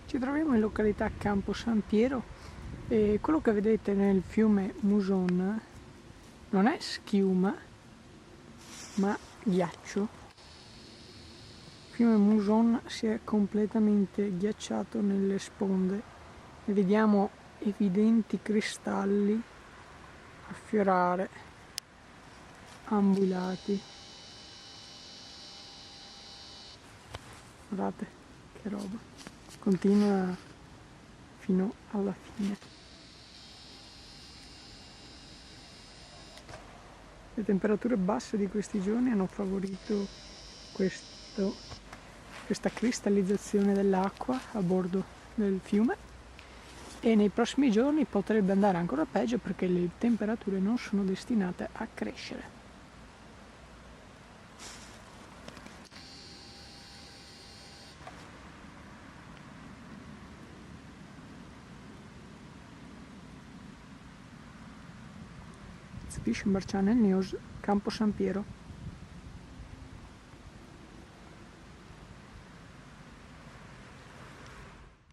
Ci troviamo in località Campo San Piero e quello che vedete nel fiume Muson non è schiuma ma ghiaccio. Il fiume Muson si è completamente ghiacciato nelle sponde e vediamo evidenti cristalli affiorare ambulati. Guardate che roba, continua fino alla fine. Le temperature basse di questi giorni hanno favorito questa cristallizzazione dell'acqua a bordo del fiume e nei prossimi giorni potrebbe andare ancora peggio perché le temperature non sono destinate a crescere. Fish Merchant News, Campo San Piero.